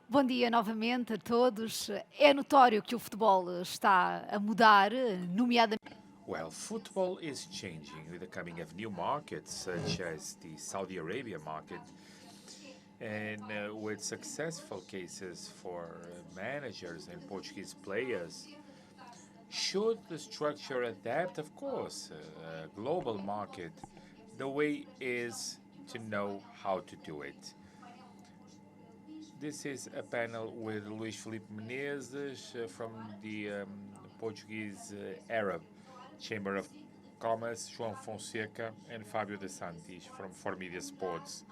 Bom dia novamente a todos. É notório que o futebol está a mudar, nomeadamente. Well, football is changing with the coming of new markets such as the Saudi Arabia market and with successful cases for managers and Portuguese players. Should the structure adapt? Of course, a global market. The way is to know how to do it. This is a panel with Luís Filipe Menezes from the Portuguese Arab Chamber of Commerce, João Fonseca, and Fábio De Santis from Formidia Sports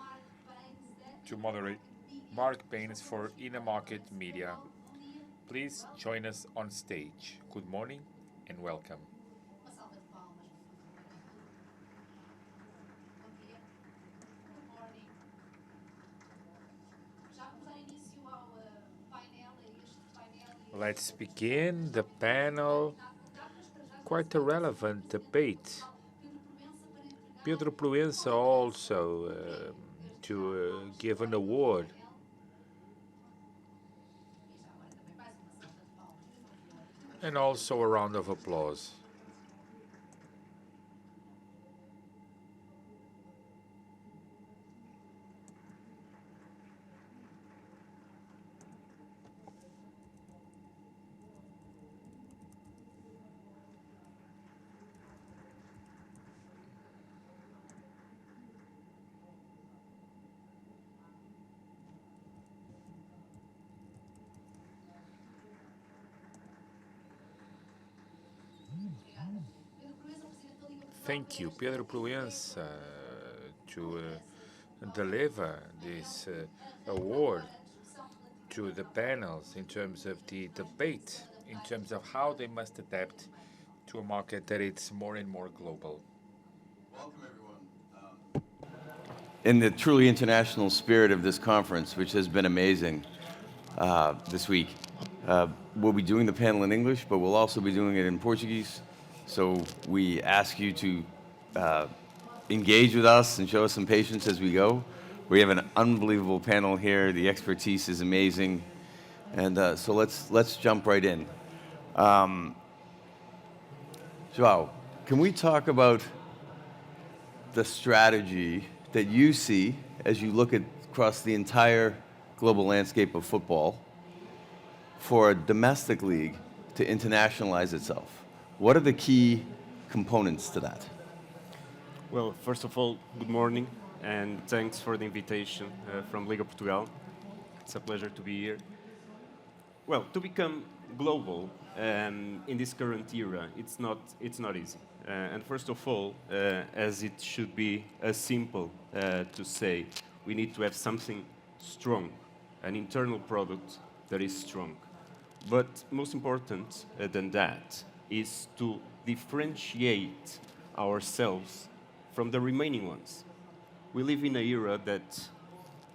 to moderate Mark Baines for Inner Market Media. Please join us on stage. Good morning and welcome. Let's begin the panel. Quite a relevant debate. Pedro Proença also to give an award. And also a round of applause. Thank you, Pedro Proença, to deliver this award to the panels in terms of the debate, in terms of how they must adapt to a market that is more and more global. Welcome, everyone. In the truly international spirit of this conference, which has been amazing this week, we'll be doing the panel in English, but we'll also be doing it in Portuguese. So we ask you to engage with us and show us some patience as we go. We have an unbelievable panel here. The expertise is amazing. And so let's jump right in. João, can we talk about the strategy that you see as you look across the entire global landscape of football for a domestic league to internationalize itself? What are the key components to that? Well, first of all, good morning, and thanks for the invitation from Liga Portugal. It's a pleasure to be here. Well, to become global in this current era, it's not easy. And first of all, as it should be simple to say, we need to have something strong, an internal product that is strong. But most important than that is to differentiate ourselves from the remaining ones. We live in an era that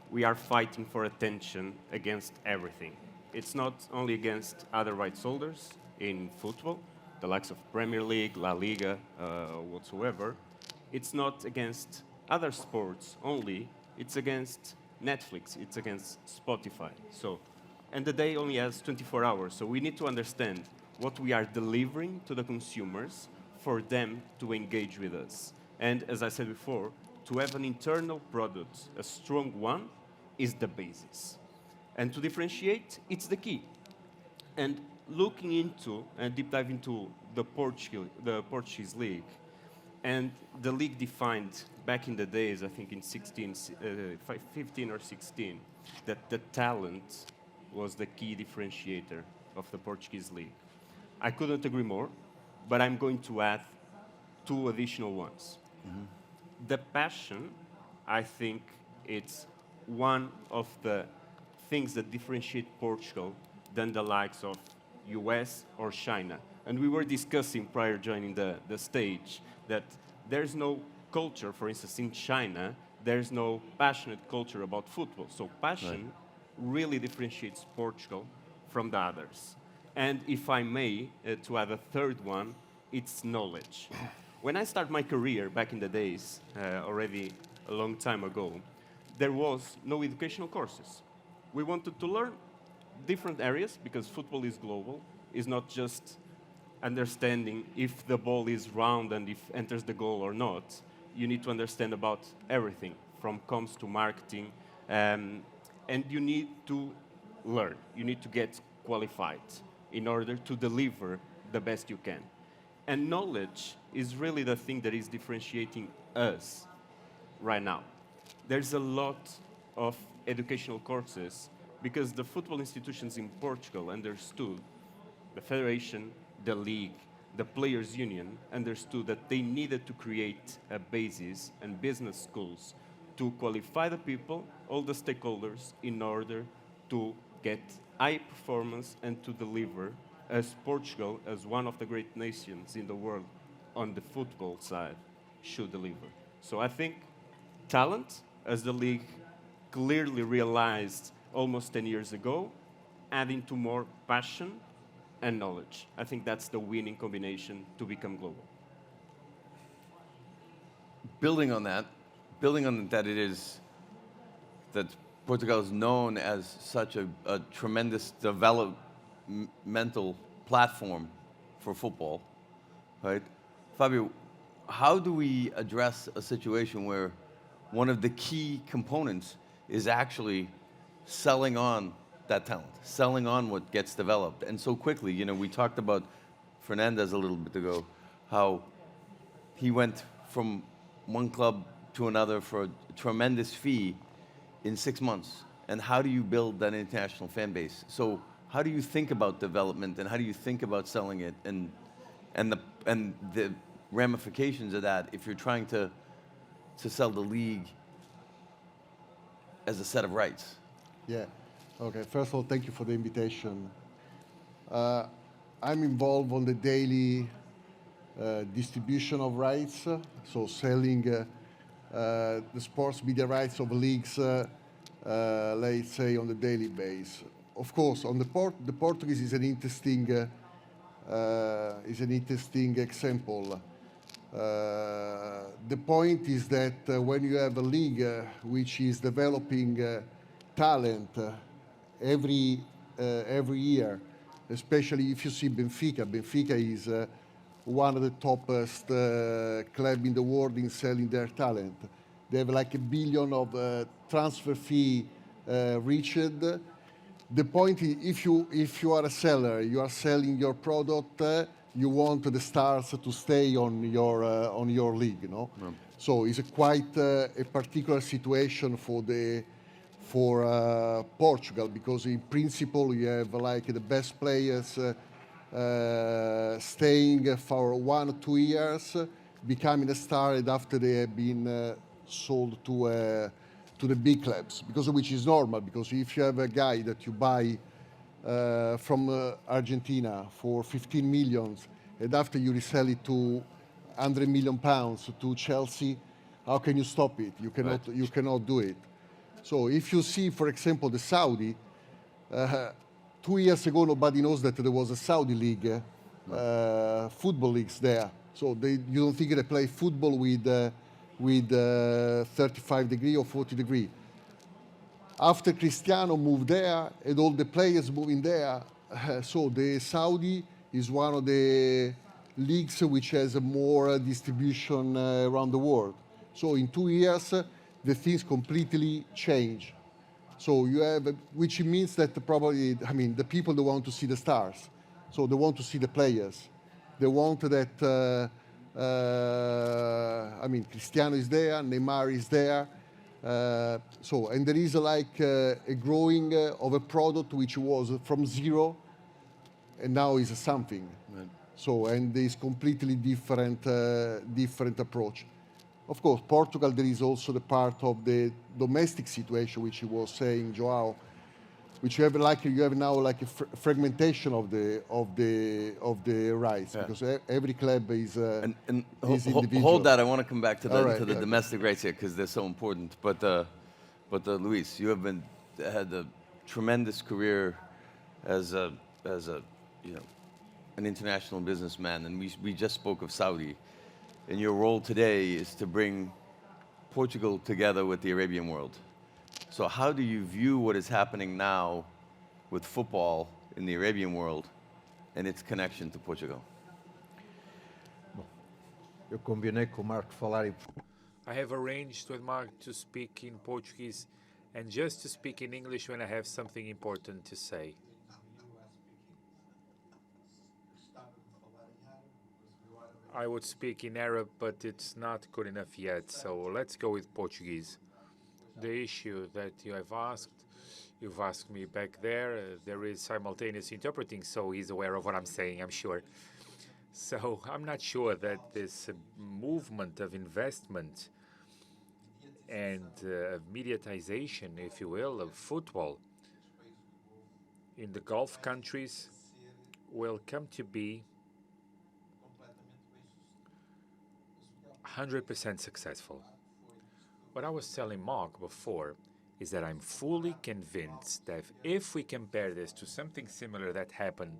we are fighting for attention against everything. It's not only against other rights holders in football, the likes of Premier League, La Liga, whatsoever. It's not against other sports only. It's against Netflix. It's against Spotify. And the day only has 24 hours, so we need to understand what we are delivering to the consumers for them to engage with us. And as I said before, to have an internal product, a strong one, is the basis. And to differentiate, it's the key. And looking into and deep dive into the Portuguese league, and the league defined back in the days, I think in 15 or 16, that the talent was the key differentiator of the Portuguese league. I couldn't agree more, but I'm going to add two additional ones. Mm-hmm. The passion, I think it's one of the things that differentiate Portugal than the likes of US or China. And we were discussing prior joining the stage that there's no culture, for instance, in China, there's no passionate culture about football. So passion really differentiates Portugal from the others. And if I may, to add a third one, it's knowledge. When I started my career back in the days, already a long time ago, there was no educational courses. We wanted to learn, different areas, because football is global. It's not just understanding if the ball is round and if enters the goal or not. You need to understand about everything, from comms to marketing, and you need to learn. You need to get qualified in order to deliver the best you can. And knowledge is really the thing that is differentiating us right now. There's a lot of educational courses because the football institutions in Portugal understood, the federation, the league, the players' union understood that they needed to create a basis and business schools to qualify the people, all the stakeholders, in order to get high performance and to deliver as Portugal, as one of the great nations in the world on the football side, should deliver. So I think talent, as the league clearly realized almost 10 years ago, adding to more passion and knowledge. I think that's the winning combination to become global. Building on that, it is that Portugal is known as such a tremendous developmental platform for football, right? Fabio, how do we address a situation where one of the key components is actually selling on that talent, selling on what gets developed, and so quickly? You know, we talked about Fernandez a little bit ago, how he went from one club to another for a tremendous fee in 6 months. And how do you build that international fan base? So how do you think about development, and how do you think about selling it, and the ramifications of that if you're trying to sell the league as a set of rights? Yeah. Okay. First of all, thank you for the invitation. I'm involved on the daily distribution of rights, so selling the sports media rights of leagues, let's say, on the daily basis. Of course, on the Portuguese is an interesting example. The point is that when you have a league which is developing talent every year, especially if you see Benfica. Benfica is one of the toppest club in the world in selling their talent. They have like $1 billion of transfer fee reached. The point is, if you are a seller, you are selling your product, you want the stars to stay on your league, you know. Yeah. So it's quite a particular situation for Portugal, because in principle you have like the best players staying for 1 or 2 years, becoming a star, and after they have been sold to the big clubs, because which is normal. Because if you have a guy that you buy from Argentina for 15 millions, and after you resell it to 100 million pounds to Chelsea, how can you stop it? You cannot. Right. You cannot do it. So if you see, for example, the Saudi, 2 years ago nobody knows that there was a Saudi league, football leagues there. So you don't think they play football with 35 degree or 40 degree. After Cristiano moved there and all the players moving there, so the Saudi is one of the leagues which has more distribution around the world. So in 2 years, the things completely change. So you have, which means that probably, I mean, the people don't want to see the stars. So they want to see the players. They want that, I mean, Cristiano is there, Neymar is there. So, and there is like a growing of a product which was from zero and now is something. Right. So, and it's completely different approach. Of course, Portugal, there is also the part of the domestic situation, which you was saying, João, which you have now like a fragmentation of the rights, Yeah. because every club is individual. Hold that. I want to come back to the All right, to the yeah. domestic rights here, because they're so important. But Luis, you have had a tremendous career as a an international businessman, and we just spoke of Saudi, and your role today is to bring Portugal together with the Arabian world. So how do you view what is happening now with football in the Arabian world and its connection to Portugal? Eu combinei com o Marco falar em I have arranged with Mark to speak in Portuguese and just to speak in English when I have something important to say. I would speak in Arab, but it's not good enough yet, so let's go with Portuguese. The issue that you've asked me back there, there is simultaneous interpreting, so he's aware of what I'm saying, I'm sure. So I'm not sure that this movement of investment and mediatization, if you will, of football in the Gulf countries will come to be 100% successful. What I was telling Mark before is that I'm fully convinced that if we compare this to something similar that happened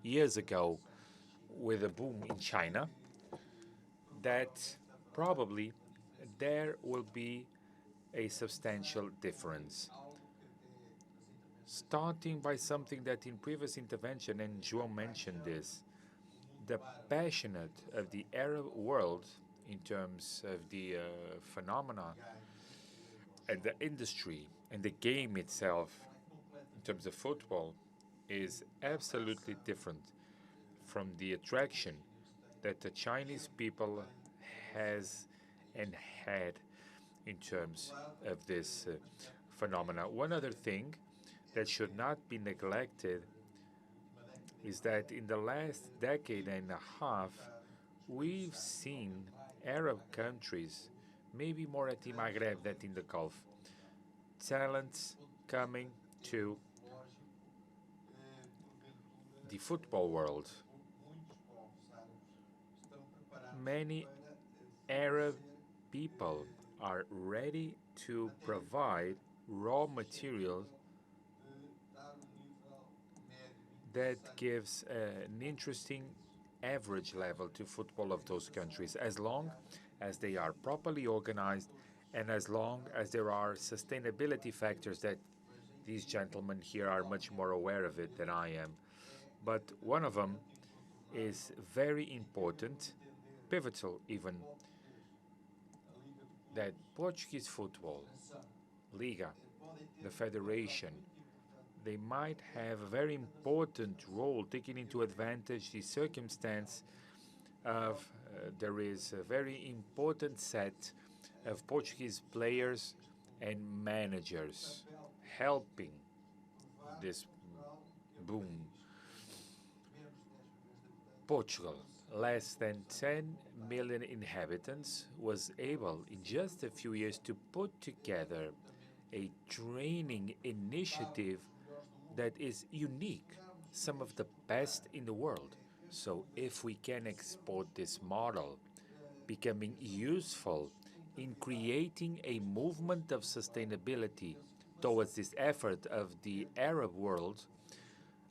years ago with a boom in China, that probably there will be a substantial difference. Starting by something that in previous intervention, and João mentioned this, the passionate of the Arab world in terms of the phenomena and the industry and the game itself in terms of football is absolutely different from the attraction that the Chinese people has and had in terms of this phenomena. One other thing that should not be neglected is that in the last decade and a half, we've seen Arab countries, maybe more at the Maghreb than in the Gulf, talents coming to the football world. Many Arab people are ready to provide raw material that gives an interesting average level to football of those countries, as long as they are properly organized and as long as there are sustainability factors that these gentlemen here are much more aware of it than I am. But one of them is very important, pivotal even, that Portuguese football, Liga, the federation, they might have a very important role taking into advantage the circumstance of there is a very important set of Portuguese players and managers helping this boom. Portugal, less than 10 million inhabitants, was able in just a few years to put together a training initiative that is unique, some of the best in the world. So if we can export this model, becoming useful in creating a movement of sustainability towards this effort of the Arab world,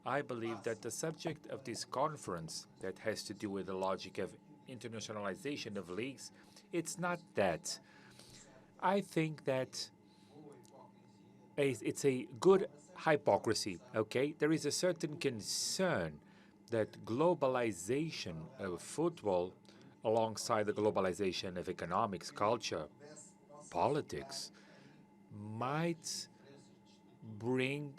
I believe that the subject of this conference that has to do with the logic of internationalization of leagues, it's not that. I think that it's a good hypocrisy, okay? There is a certain concern that globalization of football, alongside the globalization of economics, culture, politics, might bring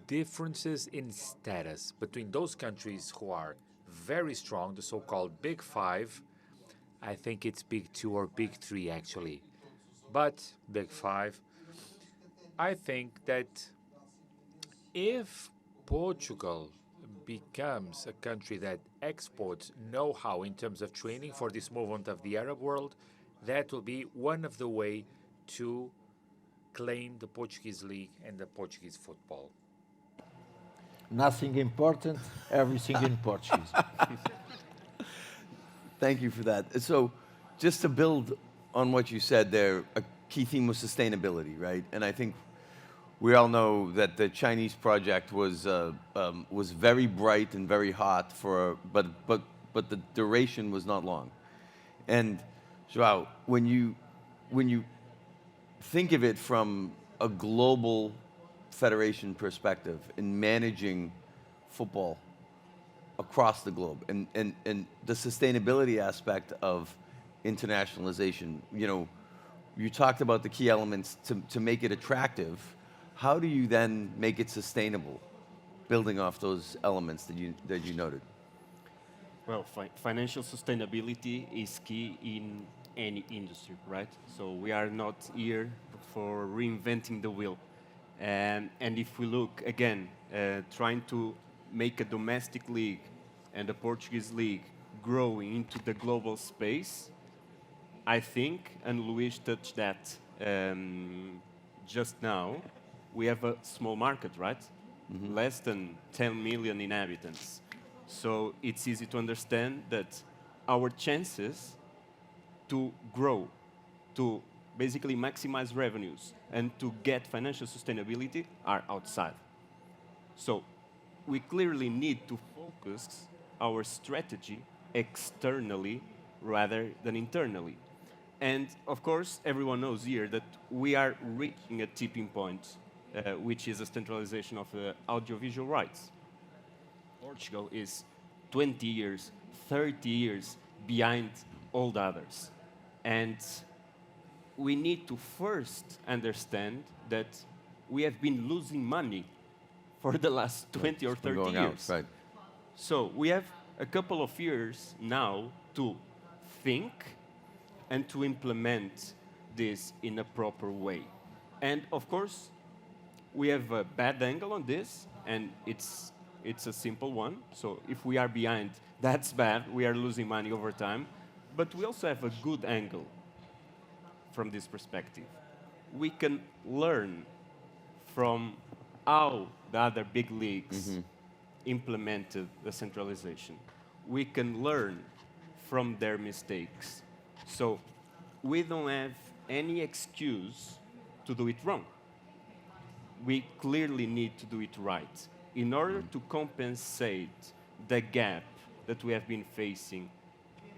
differences in status between those countries who are very strong, the so-called Big Five. I think it's Big Two or Big Three, actually. But Big Five, I think that if Portugal becomes a country that exports know-how in terms of training for this movement of the Arab world, that will be one of the way to claim the Portuguese league and the Portuguese football. Nothing important, everything in Portuguese. Thank you for that. So, just to build on what you said there, a key theme was sustainability, right? And I think we all know that the Chinese project was very bright and very hot but the duration was not long. And João, when you think of it from a global federation perspective in managing football across the globe and the sustainability aspect of internationalization? You know, you talked about the key elements to make it attractive. How do you then make it sustainable, building off those elements that you noted? Well, financial sustainability is key in any industry, right? So we are not here for reinventing the wheel. And if we look, again, trying to make a domestic league and a Portuguese league growing into the global space, I think, and Luís touched that just now, we have a small market, right? Less than 10 million inhabitants. So it's easy to understand that our chances to grow, to basically maximize revenues, and to get financial sustainability are outside. So we clearly need to focus our strategy externally rather than internally. And of course, everyone knows here that we are reaching a tipping point, which is a centralization of the audiovisual rights. Portugal is 20 years, 30 years behind all the others. And we need to first understand that we have been losing money for the last 20 or 30 years. Right. So we have a couple of years now to think and to implement this in a proper way. And of course, we have a bad angle on this, and it's a simple one. So if we are behind, that's bad. We are losing money over time. But we also have a good angle from this perspective. We can learn from how the other big leagues implemented the centralization. We can learn from their mistakes. So we don't have any excuse to do it wrong. We clearly need to do it right in order to compensate the gap that we have been facing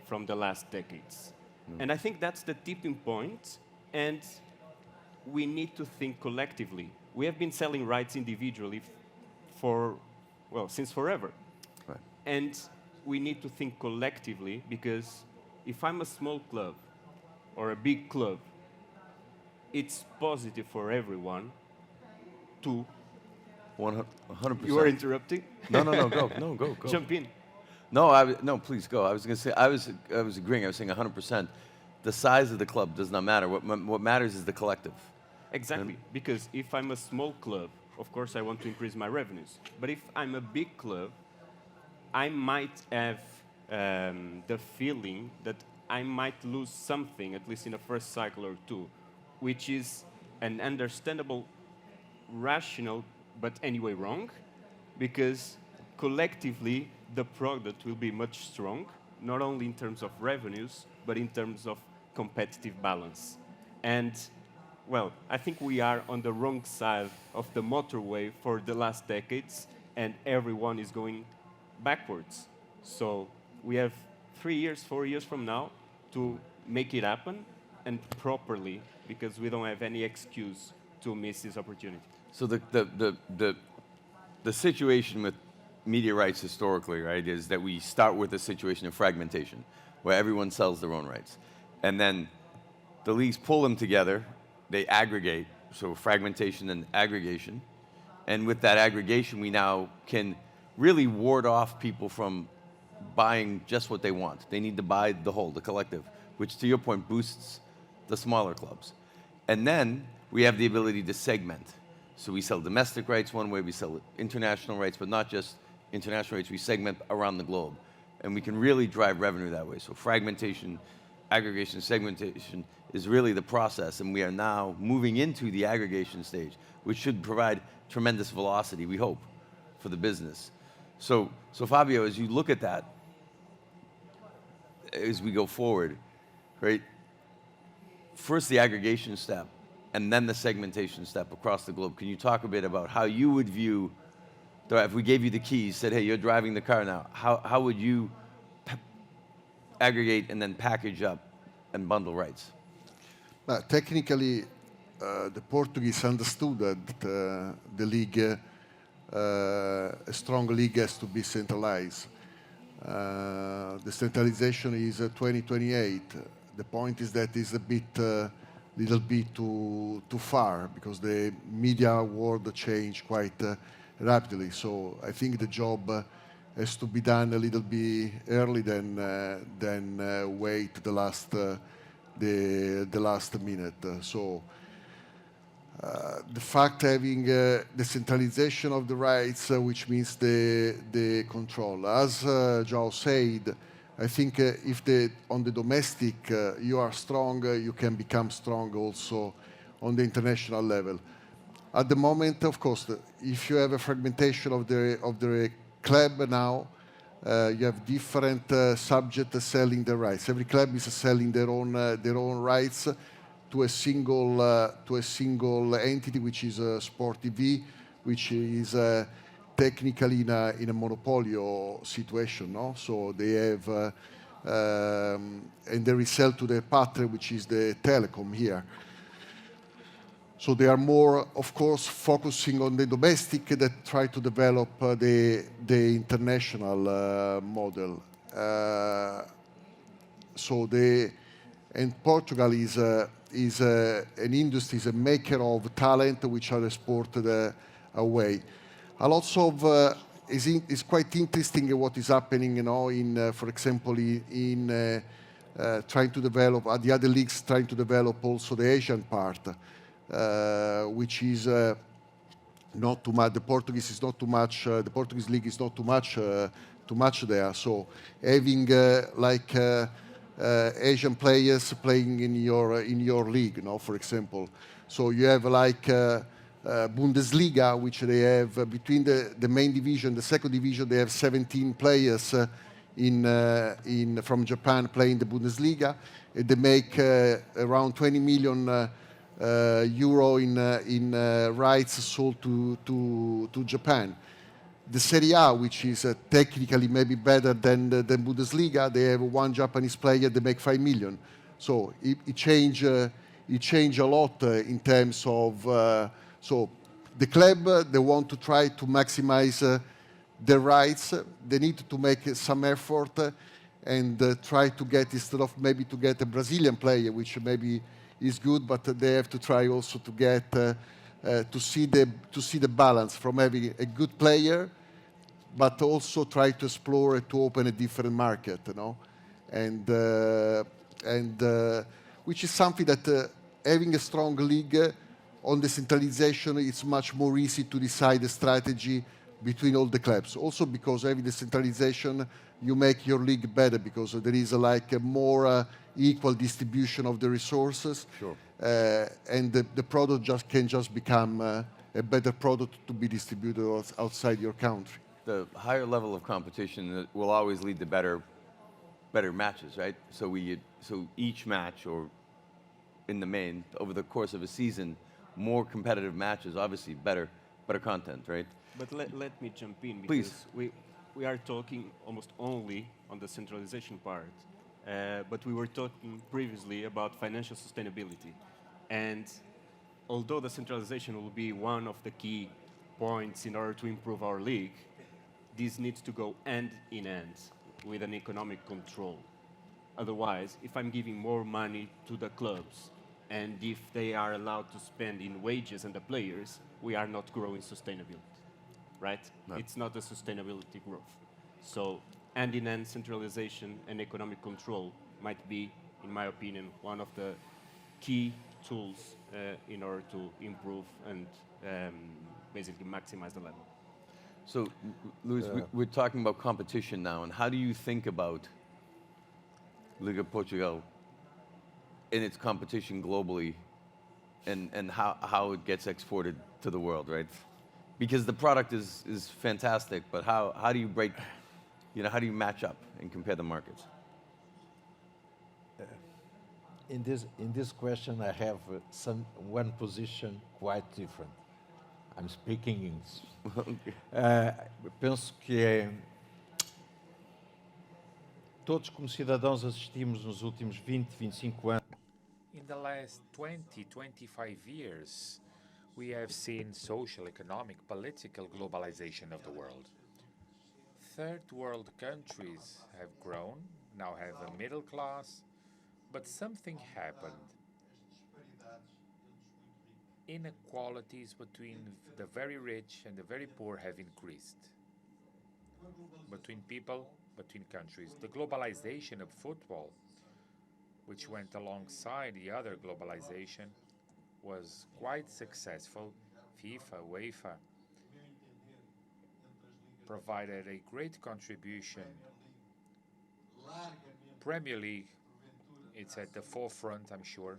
from the last decades. And I think that's the tipping point, and we need to think collectively. We have been selling rights individually since forever. Right. And we need to think collectively, because if I'm a small club or a big club, it's positive for everyone to... 100%. You are interrupting? No, go. No, go. Jump in. No, please go. I was going to say, I was agreeing. I was saying 100%. The size of the club does not matter. What matters is the collective. Exactly, because if I'm a small club, of course I want to increase my revenues. But if I'm a big club, I might have the feeling that I might lose something, at least in the first cycle or two, which is an understandable, rational, but anyway wrong, because collectively the product will be much strong, not only in terms of revenues, but in terms of competitive balance. And, well, I think we are on the wrong side of the motorway for the last decades, and everyone is going backwards. So we have 3 years, 4 years from now to make it happen, and properly, because we don't have any excuse to miss this opportunity. So the situation with media rights historically, right, is that we start with a situation of fragmentation, where everyone sells their own rights. And then the leagues pull them together, they aggregate, so fragmentation and aggregation. And with that aggregation, we now can really ward off people from buying just what they want. They need to buy the whole, the collective, which to your point boosts the smaller clubs. And then we have the ability to segment. So we sell domestic rights one way, we sell international rights, but not just international rights, we segment around the globe. And we can really drive revenue that way. So fragmentation, aggregation, segmentation is really the process, and we are now moving into the aggregation stage, which should provide tremendous velocity, we hope, for the business. So Fabio, as you look at that, as we go forward, right, first the aggregation step, and then the segmentation step across the globe. Can you talk a bit about how you would view, if we gave you the keys, said, hey, you're driving the car now, how would you aggregate and then package up and bundle rights? Technically, the Portuguese understood that the league, a strong league, has to be centralized. The centralization is 2028. The point is that it's a little bit too far because the media world changed quite rapidly. So I think the job has to be done a little bit early than wait the last minute. So the fact having the centralization of the rights, which means the control. As João said, I think if on the domestic you are strong, you can become strong also on the international level. At the moment, of course, if you have a fragmentation of the club now, you have different subjects selling the rights. Every club is selling their own rights to a single entity, which is Sport TV, which is technically in a monopoly situation. No? So they have and they resell to their partner, which is the telecom here. So they are more, of course, focusing on the domestic that try to develop the international model. And Portugal is an industry, is a maker of talent which are exported away. A lot of is quite interesting what is happening, in for example, in trying to develop the other leagues, trying to develop also the Asian part. Which is not too much. The Portuguese is not too much. The Portuguese league is not too much there. So having Asian players playing in your league, for example. So you have Bundesliga, which they have between the main division, the second division, they have 17 players from Japan playing the Bundesliga. And they make around 20 million. Euro in rights sold to Japan. The Serie A, which is technically maybe better than Bundesliga, they have one Japanese player, they make 5 million. So it changed a lot in terms of so the club, they want to try to maximize their rights. They need to make some effort and try to get, instead of maybe to get a Brazilian player, which maybe is good, but they have to try also to get to see the balance from having a good player, but also try to explore to open a different market, and which is something that having a strong league on the centralization, it's much more easy to decide the strategy between all the clubs. Also because having the centralization, you make your league better because there is a more equal distribution of the resources. Sure. And the product can become a better product to be distributed outside your country. The higher level of competition will always lead to better matches, right? So each match, or in the main, over the course of a season, more competitive matches, obviously better content, right? But let me jump in, Please. because we are talking almost only on the centralization part, but we were talking previously about financial sustainability. And although the centralization will be one of the key points in order to improve our league, this needs to go hand in hand with an economic control. Otherwise, if I'm giving more money to the clubs, and if they are allowed to spend in wages and the players, we are not growing sustainability, right? No. It's not a sustainability growth. So hand-in-hand centralization and economic control might be, in my opinion, one of the key tools in order to improve and basically maximize the level. So, Luís, we're talking about competition now, and how do you think about Liga Portugal in its competition globally, and how it gets exported to the world, right? Because the product is fantastic, but how do you break, how do you match up and compare the markets? In this question, I have one position quite different. I'm speaking English. Penso que todos como cidadãos assistimos nos últimos 20, 25 anos. in the last 20, 25 years, we have seen social, economic, political globalization of the world. Third world countries have grown, now have a middle class, but something happened. Inequalities between the very rich and the very poor have increased. Between people, between countries. The globalization of football, which went alongside the other globalization, was quite successful. FIFA, UEFA provided a great contribution. Premier League, it's at the forefront, I'm sure.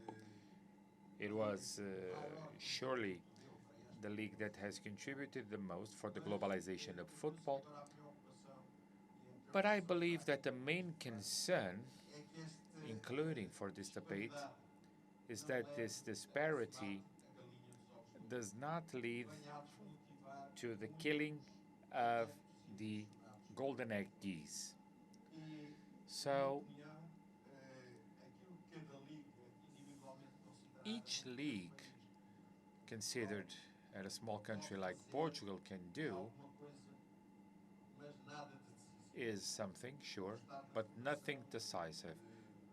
It was surely the league that has contributed the most for the globalization of football. But I believe that the main concern, including for this debate, is that this disparity does not lead to the killing of the golden egg geese. So each league considered at a small country like Portugal can do is something, sure, but nothing decisive.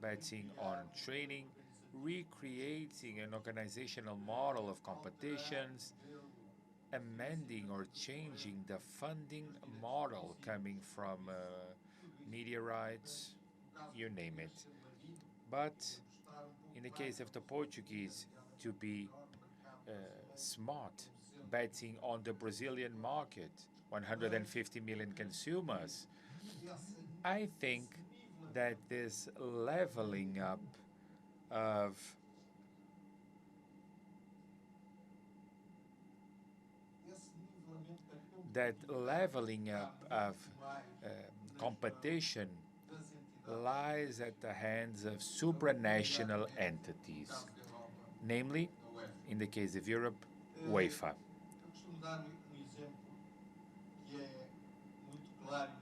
Betting on training, recreating an organizational model of competitions, amending or changing the funding model coming from media rights, you name it. But in the case of the Portuguese, to be smart, betting on the Brazilian market, 150 million consumers, I think that this leveling up of competition lies at the hands of supranational entities, namely, in the case of Europe, UEFA.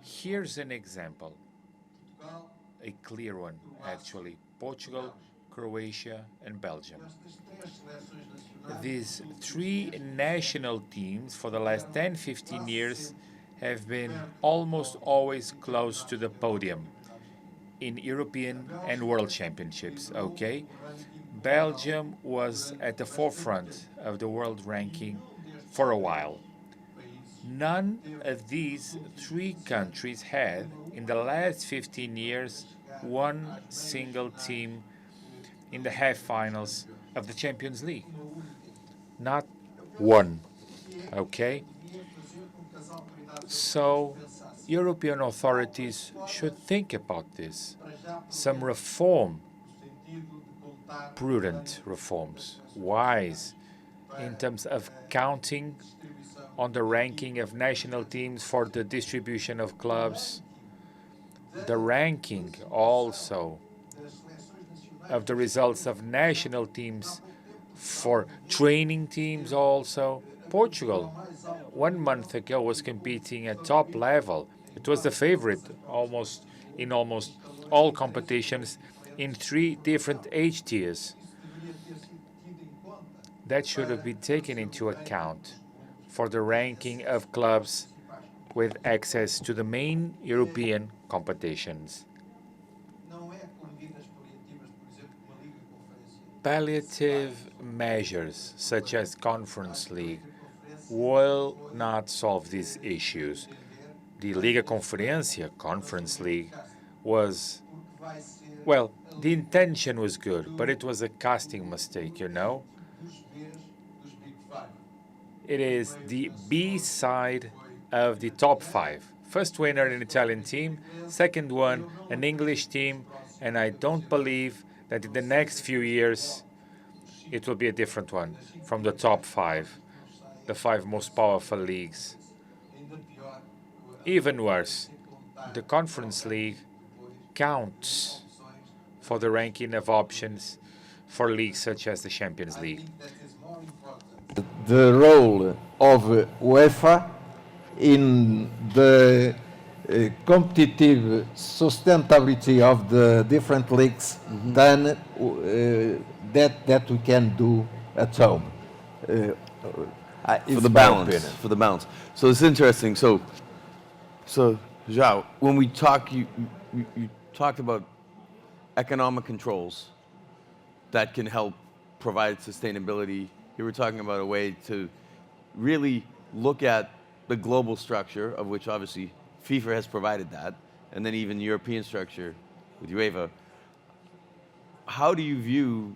Here's an example, a clear one, actually. Portugal, Croatia, and Belgium. These three national teams for the last 10, 15 years have been almost always close to the podium in European and World Championships, okay? Belgium was at the forefront of the world ranking for a while. None of these three countries had, in the last 15 years, one single team in the half-finals of the Champions League. Not one, okay? So, European authorities should think about this. Some reform, prudent reforms, wise, in terms of counting on the ranking of national teams for the distribution of clubs, the ranking also of the results of national teams for training teams also. Portugal, 1 month ago, was competing at top level. It was the favorite in almost all competitions in 3 different age tiers. That should have been taken into account for the ranking of clubs with access to the main European competitions. Palliative measures, such as Conference League, will not solve these issues. The Liga Conferência, Conference League, the intention was good, but it was a casting mistake, you know? It is the B side of the top 5. First winner, an Italian team, second one, an English team, and I don't believe that in the next few years it will be a different one from the top 5, the 5 most powerful leagues. Even worse, the Conference League counts for the ranking of options for leagues such as the Champions League. The role of UEFA in the competitive sustainability of the different leagues than that we can do at home. For the balance. For the balance. So it's interesting. So João, when we talk, you talked about economic controls that can help provide sustainability. You were talking about a way to really look at the global structure, of which obviously FIFA has provided that, and then even European structure with UEFA. How do you view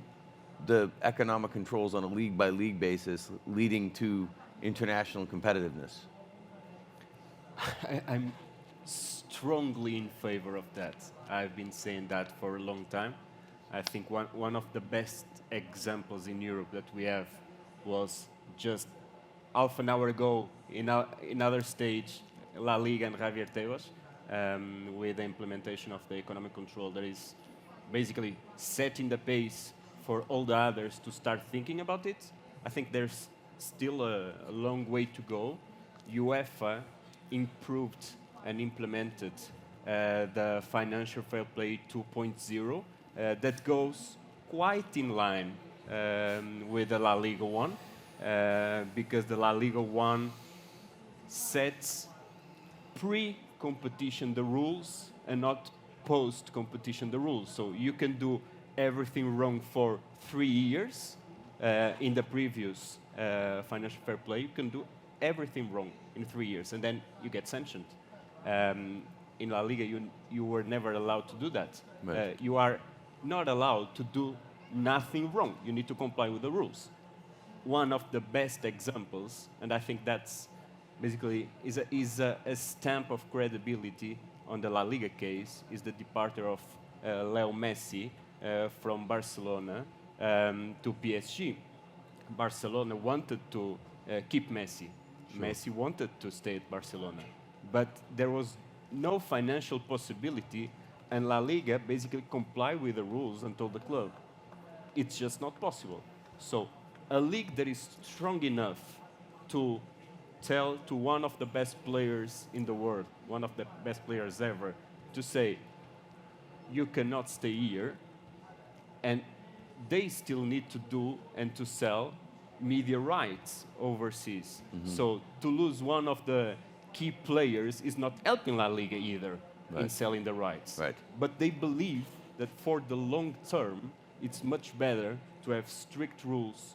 the economic controls on a league-by-league basis leading to international competitiveness? I'm strongly in favor of that. I've been saying that for a long time. I think one of the best examples in Europe that we have was just half an hour ago in another stage, La Liga and Javier Tebas, with the implementation of the economic control that is basically setting the pace for all the others to start thinking about it. I think there's still a long way to go. UEFA improved and implemented the financial fair play 2.0 that goes quite in line with the La Liga one, because the La Liga one sets pre-competition the rules and not post-competition the rules. So you can do everything wrong for 3 years in the previous financial fair play. You can do everything wrong in 3 years, and then you get sanctioned. In La Liga, you were never allowed to do that. Right. You are not allowed to do nothing wrong. You need to comply with the rules. One of the best examples, and I think that's basically is a stamp of credibility on the La Liga case, is the departure of Leo Messi from Barcelona to PSG. Barcelona wanted to keep Messi. Sure. Messi wanted to stay at Barcelona, but there was no financial possibility, and La Liga basically complied with the rules and told the club, it's just not possible. So a league that is strong enough to tell to one of the best players in the world, one of the best players ever, to say, you cannot stay here, and they still need to do and to sell media rights overseas. Mm-hmm. So to lose one of the key players is not helping La Liga either, right, in selling the rights. Right. But they believe that for the long term, it's much better to have strict rules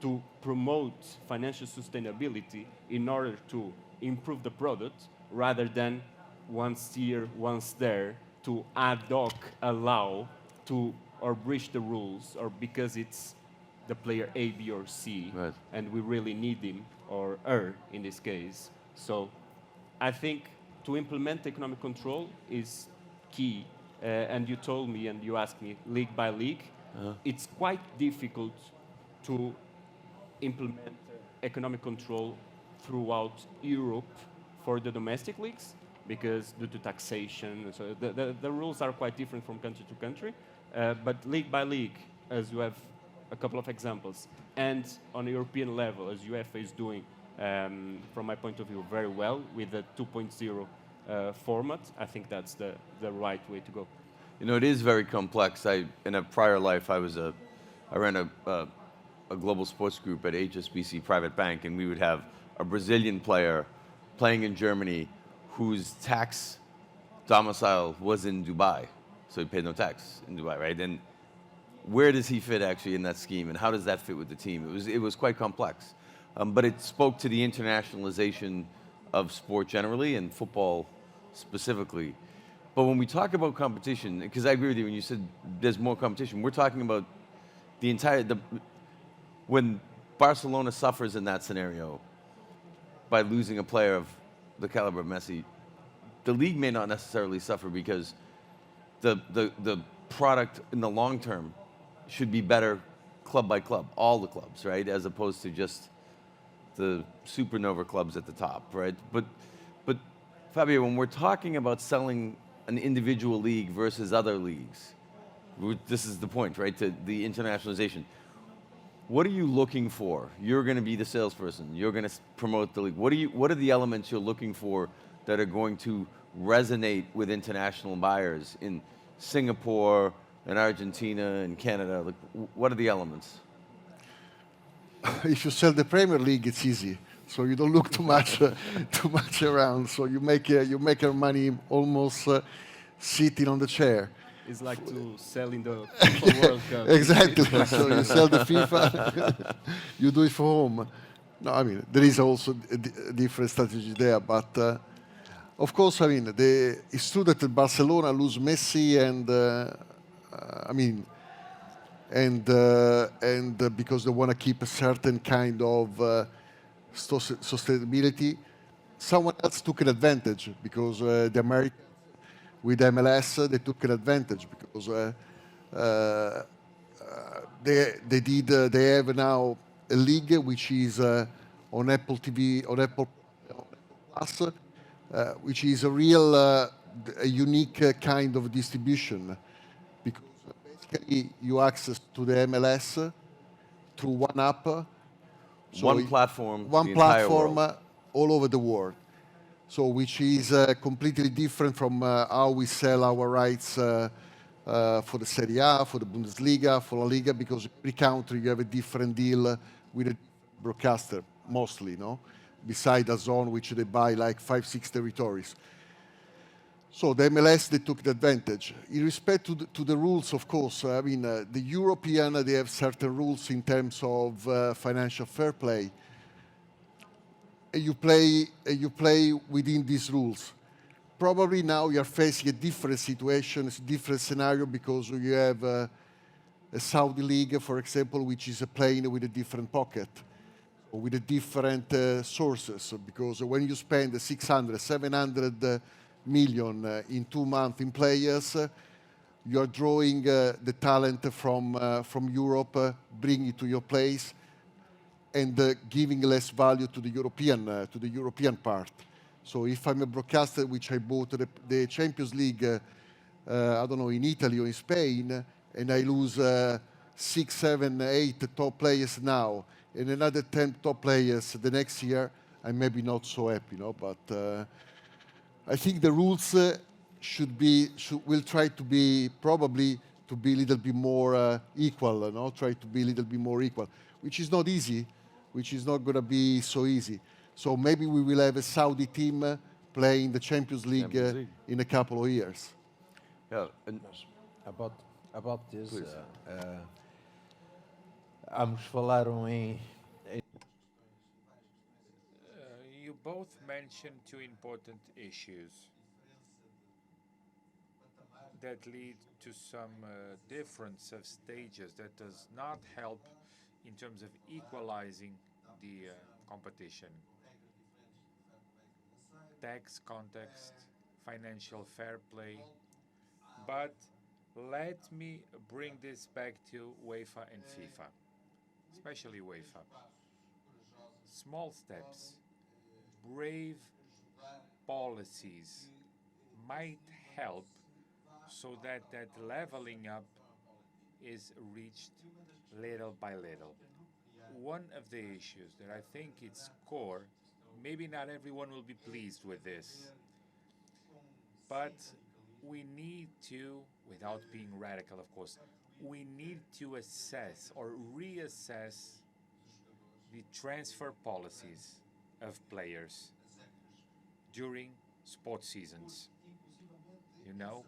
to promote financial sustainability in order to improve the product, rather than once here, once there, to ad hoc allow to or breach the rules, or because it's the player A, B, or C, right, and we really need him or her in this case. So I think to implement economic control is key. And you told me and you asked me league by league. It's quite difficult to implement economic control throughout Europe for the domestic leagues, because due to taxation, so the rules are quite different from country to country. But league by league, as you have a couple of examples, and on a European level, as UEFA is doing, from my point of view, very well with the 2.0 format, I think that's the right way to go. You know, it is very complex. In a prior life, I ran a global sports group at HSBC Private Bank, and we would have a Brazilian player playing in Germany whose tax domicile was in Dubai, so he paid no tax in Dubai, right? And where does he fit actually in that scheme, and how does that fit with the team? It was quite complex, but it spoke to the internationalization of sport generally and football specifically. But when we talk about competition, because I agree with you when you said there's more competition, we're talking about when Barcelona suffers in that scenario by losing a player of the caliber of Messi, the league may not necessarily suffer, because the product in the long term should be better club by club, all the clubs, right? As opposed to just the supernova clubs at the top, right? But Fabio, when we're talking about selling an individual league versus other leagues, this is the point, right? To the internationalization. What are you looking for? You're going to be the salesperson. You're going to promote the league. What are the elements you're looking for that are going to resonate with international buyers in Singapore in Argentina and Canada? Like, what are the elements? If you sell the Premier League, it's easy. So you don't look too much, too much around. So you make your money almost sitting on the chair. It's like to sell in the FIFA World Cup. Exactly. So you sell the FIFA, you do it for home. No, I mean there is also a different strategy there, but of course, I mean it's true that Barcelona lose Messi and I mean and because they want to keep a certain kind of sustainability. Someone else took an advantage because the Americans with MLS they took an advantage because they have now a league which is on Apple TV on Apple Plus, which is a real a unique kind of distribution because basically you access to the MLS through one app. So One platform, one the entire platform world. all over the world. So which is completely different from how we sell our rights for the Serie A, for the Bundesliga, for La Liga, because every country you have a different deal with a broadcaster, mostly, no? Beside a zone which they buy like 5, 6 territories. So the MLS, they took the advantage. In respect to the rules, of course, I mean, the European, they have certain rules in terms of financial fair play. You play within these rules. Probably now you're facing a different situation, a different scenario, because you have a Saudi league, for example, which is playing with a different pocket, or with a different sources, because when you spend 600, 700 million in 2 months in players, you are drawing the talent from Europe, bringing it to your place, and giving less value to the European part. So if I'm a broadcaster which I bought the Champions League, I don't know, in Italy or in Spain, and I lose 6, 7, 8 top players now, and another 10 top players the next year, I'm maybe not so happy, no? But I think the rules will try to be probably to be a little bit more equal, no? Try to be a little bit more equal, which is not easy, which is not going to be so easy. So maybe we will have a Saudi team playing the Champions League in a couple of years. Yeah, and About this, Please. ambos falaram You both mentioned two important issues that lead to some difference of stages that does not help in terms of equalizing the competition. Tax context, financial fair play. But let me bring this back to UEFA and FIFA, especially UEFA. Small steps, brave policies might help so that that leveling up is reached little by little. One of the issues that I think it's core, maybe not everyone will be pleased with this, but we need to, without being radical, of course, we need to assess or reassess the transfer policies of players during sports seasons. You know,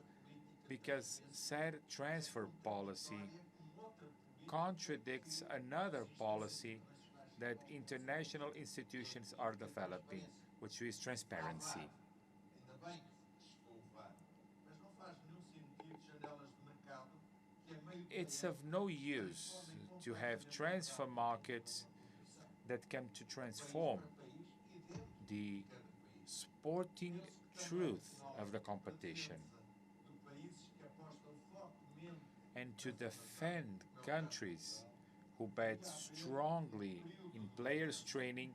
because said transfer policy contradicts another policy that international institutions are developing, which is transparency. It's of no use to have transfer markets that can to transform the sporting truth of the competition and to defend countries who bet strongly in players' training.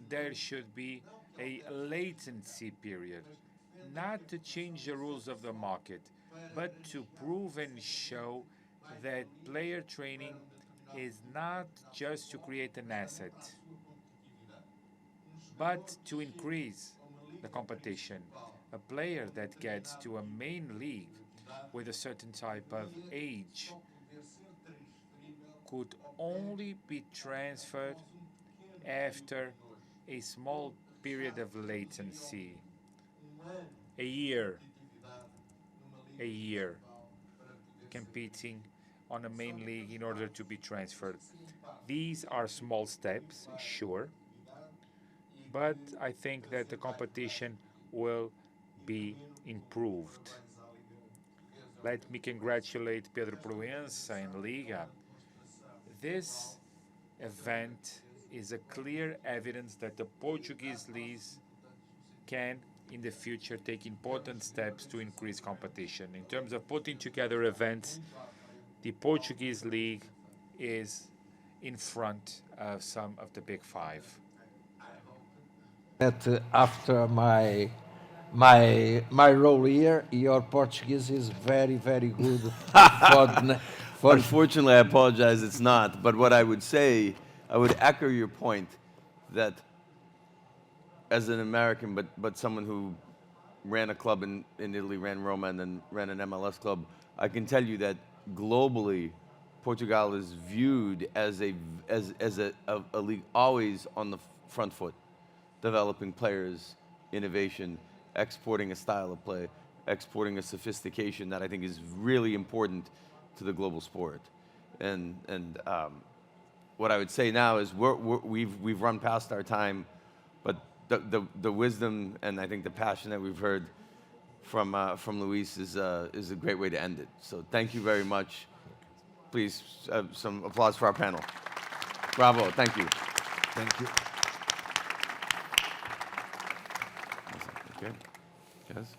There should be a latency period, not to change the rules of the market, but to prove and show that player training is not just to create an asset, but to increase the competition. A player that gets to a main league with a certain type of age could only be transferred after a small period of latency, a year, competing on a main league in order to be transferred. These are small steps, sure, but I think that the competition will be improved. Let me congratulate Pedro Proença and Liga. This event is a clear evidence that the Portuguese leagues can, in the future, take important steps to increase competition. In terms of putting together events, the Portuguese league is in front of some of the big five. That after my role here, your Portuguese is very, very good for Unfortunately, I apologize, it's not. But what I would say, I would echo your point that as an American, but someone who ran a club in Italy, ran Roma, and then ran an MLS club, I can tell you that globally, Portugal is viewed as a league always on the front foot, developing players, innovation, exporting a style of play, exporting a sophistication that I think is really important to the global sport. And what I would say now is we've run past our time, but the wisdom and I think the passion that we've heard from Luís is a great way to end it. So thank you very much. Please, some applause for our panel. Bravo, thank you. Thank you. Okay, yes.